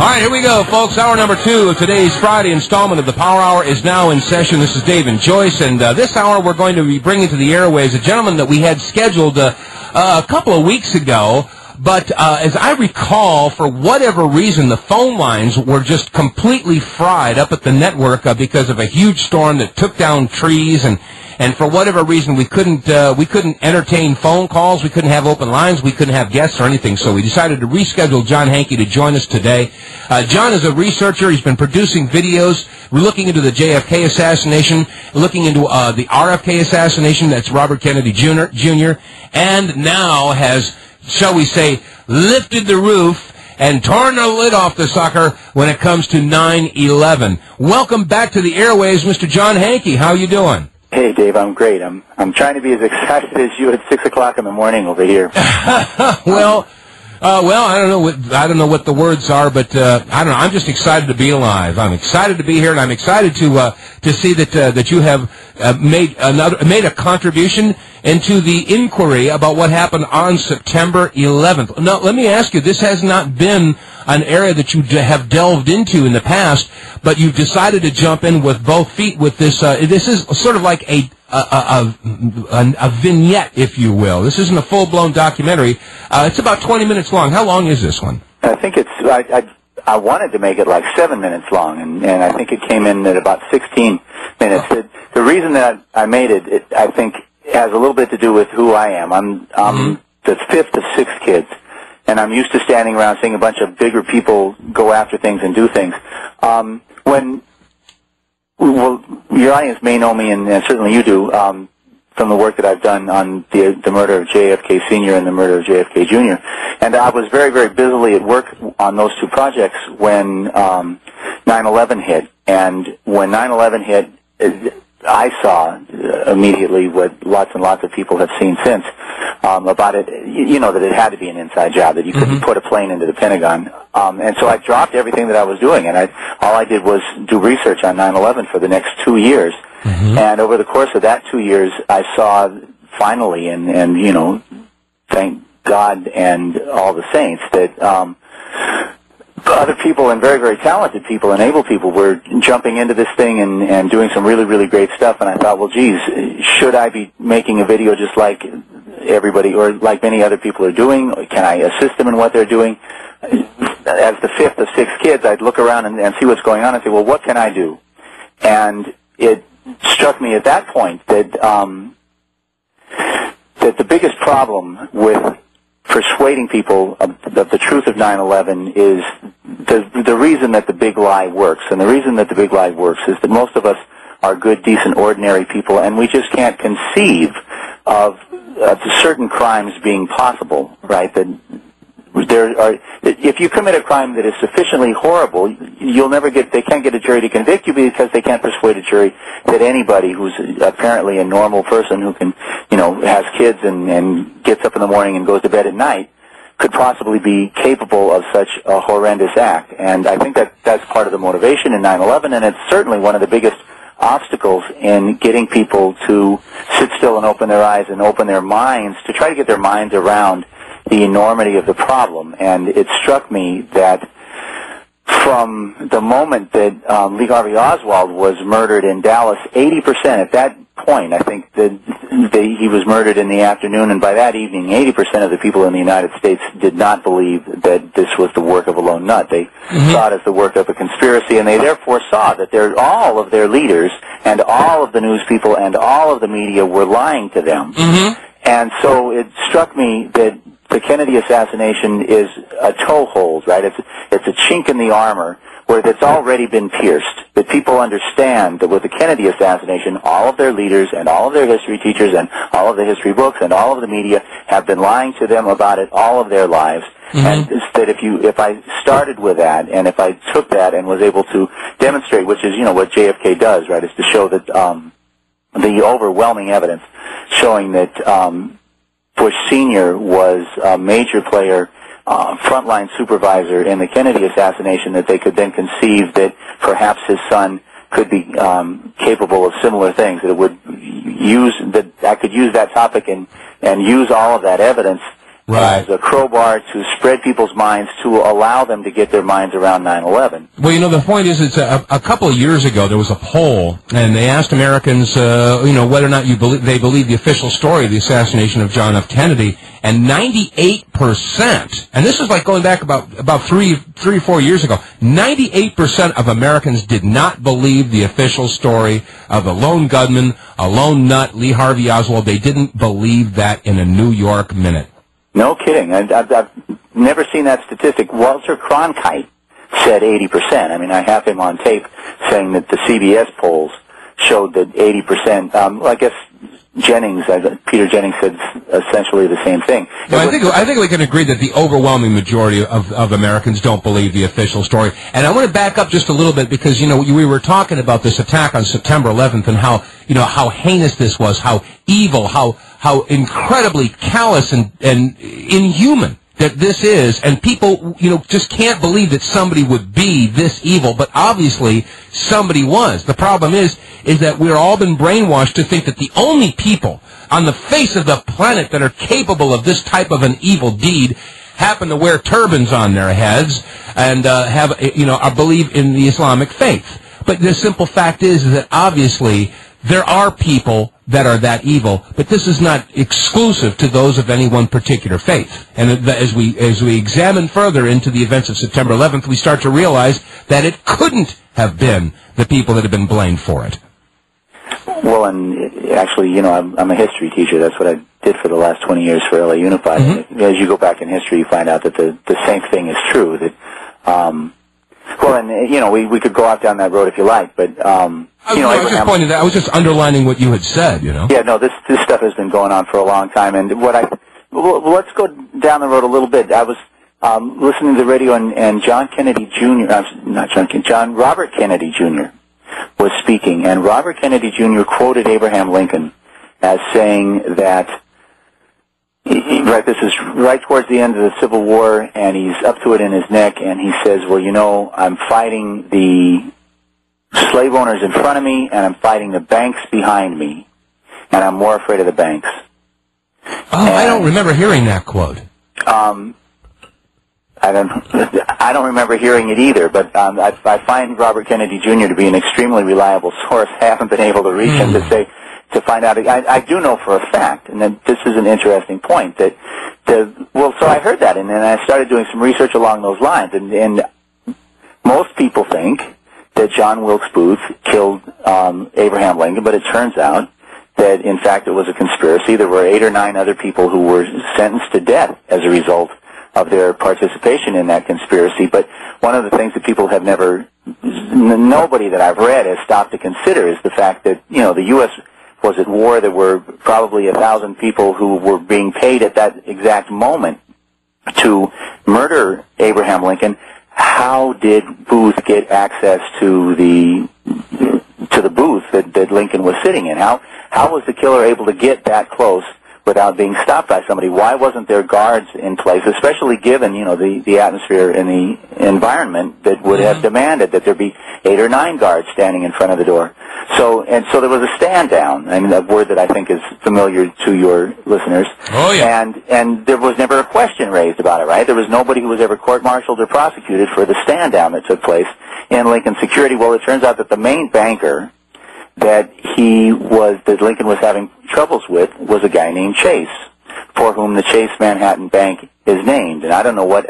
All right, here we go, folks. Hour number 2 of today's Friday installment of the Power Hour is now in session. This is Dave and Joyce, and this hour we're going to be bringing to the airwaves a gentleman that we had scheduled a couple of weeks ago. But as I recall, for whatever reason, the phone lines were just completely fried up at the network because of a huge storm that took down trees, and for whatever reason we couldn't entertain phone calls, we couldn't have open lines, we couldn't have guests or anything. So we decided to reschedule John Hankey to join us today. John is a researcher. He's been producing videos. We're looking into the JFK assassination, looking into the RFK assassination. That's Robert Kennedy Jr. And now has, shall we say, lifted the roof and torn the lid off the sucker when it comes to 9/11. Welcome back to the airwaves, Mr. John Hankey. How are you doing? Hey, Dave, I'm great. I'm trying to be as excited as you at 6 o'clock in the morning over here. Well, I don't know what the words are, but I don't know. I'm just excited to be alive. I'm excited to be here, and I'm excited to see that you have made a contribution into the inquiry about what happened on September 11th. Now, let me ask you: this has not been an area that you have delved into in the past, but you've decided to jump in with both feet with this. This is sort of like a vignette, if you will. This isn't a full-blown documentary. It's about 20 minutes long. How long is this one? I think it's. I wanted to make it like 7 minutes long, and I think it came in at about 16 minutes. Oh. The reason that I made it, I think, has a little bit to do with who I am. I'm the fifth of 6 kids, and I'm used to standing around seeing a bunch of bigger people go after things and do things. Well, your audience may know me, and certainly you do, from the work that I've done on the murder of JFK Sr. and the murder of JFK Jr. And I was very, very busily at work on those 2 projects when 9/11 hit. And when 9/11 hit, I saw immediately what lots and lots of people have seen since about it. You know that it had to be an inside job, that you couldn't put a plane into the Pentagon. And so I dropped everything that I was doing, and all I did was do research on 9/11 for the next 2 years. And over the course of that 2 years, I saw finally, and you know, thank God and all the saints, that other people and very, very talented people and able people were jumping into this thing and doing some really, really great stuff. And I thought, well, geez, should I be making a video just like everybody or like many other people are doing? Can I assist them in what they're doing? As the fifth of 6 kids, I'd look around and see what's going on and say, well, what can I do? And it struck me at that point that that the biggest problem with persuading people of the truth of 9/11 is the reason that the big lie works. And the reason that the big lie works is that most of us are good, decent, ordinary people, and we just can't conceive of certain crimes being possible, right? That if you commit a crime that is sufficiently horrible, they can't get a jury to convict you because they can't persuade a jury that anybody who's apparently a normal person who can, you know, has kids and gets up in the morning and goes to bed at night could possibly be capable of such a horrendous act. And I think that that's part of the motivation in 9/11, and it's certainly one of the biggest obstacles in getting people to sit still and open their eyes and open their minds to try to get their minds around the enormity of the problem. And it struck me that from the moment that Lee Harvey Oswald was murdered in Dallas, 80% at that point, I think that he was murdered in the afternoon, and by that evening, 80% of the people in the United States did not believe that this was the work of a lone nut. They saw it as the work of a conspiracy, and they therefore saw that all of their leaders and all of the news people and all of the media were lying to them. And so it struck me that the Kennedy assassination is a toehold, right? It's a chink in the armor where it's already been pierced. That people understand that with the Kennedy assassination, all of their leaders and all of their history teachers and all of the history books and all of the media have been lying to them about it all of their lives. And that if I started with that, and if I took that and was able to demonstrate, which is, you know, what JFK does, right, is to show that the overwhelming evidence showing that Bush Sr. was a major player, frontline supervisor in the Kennedy assassination, that they could then conceive that perhaps his son could be capable of similar things, that I could use that topic and use all of that evidence as a crowbar to spread people's minds, to allow them to get their minds around 9/11. Well, the point is, it's a couple of years ago, there was a poll, and they asked Americans, whether or not they believe the official story of the assassination of John F. Kennedy, and 98%, and this is like going back about three or 4 years ago, 98% of Americans did not believe the official story of a lone gunman, a lone nut, Lee Harvey Oswald. They didn't believe that in a New York minute. No kidding. I've never seen that statistic. Walter Cronkite said 80%. I mean, I have him on tape saying that the CBS polls showed that 80%. Well, I guess Peter Jennings said essentially the same thing. Well, I think we can agree that the overwhelming majority of Americans don't believe the official story. And I want to back up just a little bit because, we were talking about this attack on September 11th and how heinous this was, how evil, how incredibly callous and inhuman that this is, and people, just can't believe that somebody would be this evil, but obviously somebody was. The problem is that we've all been brainwashed to think that the only people on the face of the planet that are capable of this type of an evil deed happen to wear turbans on their heads and believe in the Islamic faith. But the simple fact is that obviously there are people that are that evil, but this is not exclusive to those of any one particular faith. And as we examine further into the events of September 11th, we start to realize that it couldn't have been the people that have been blamed for it. Well, and actually, I'm a history teacher. That's what I did for the last 20 years for LA Unified. Mm-hmm. As you go back in history, you find out that the same thing is true. That, well, and we could go off down that road if you like, but I was just underlining what you had said. Yeah, no, this stuff has been going on for a long time, and let's go down the road a little bit. I was listening to the radio, and John Robert Kennedy Jr. was speaking, and Robert Kennedy Jr. quoted Abraham Lincoln as saying that, this is right towards the end of the Civil War, and he's up to it in his neck, and he says, well, I'm fighting the slave owners in front of me, and I'm fighting the banks behind me, and I'm more afraid of the banks. Oh, I don't remember hearing that quote. I don't remember hearing it either, but I find Robert Kennedy Jr. to be an extremely reliable source. I haven't been able to reach him to find out. I do know for a fact, and then this is an interesting point, that so I heard that, and then I started doing some research along those lines, and most people think that John Wilkes Booth killed Abraham Lincoln, but it turns out that, in fact, it was a conspiracy. There were 8 or 9 other people who were sentenced to death as a result of their participation in that conspiracy. But one of the things that people have nobody that I've read has stopped to consider is the fact that, the U.S. was at war. There were probably 1,000 people who were being paid at that exact moment to murder Abraham Lincoln. How did Booth get access to the booth that Lincoln was sitting in? How was the killer able to get that close without being stopped by somebody? Why wasn't there guards in place, especially given, the atmosphere and the environment that would have demanded that there be 8 or 9 guards standing in front of the door? So there was a stand down, a word that I think is familiar to your listeners. Oh, yeah. And there was never a question raised about it, right? There was nobody who was ever court-martialed or prosecuted for the stand down that took place in Lincoln security. Well, it turns out that the main banker that Lincoln was having troubles with was a guy named Chase, for whom the Chase Manhattan Bank is named. And I don't know what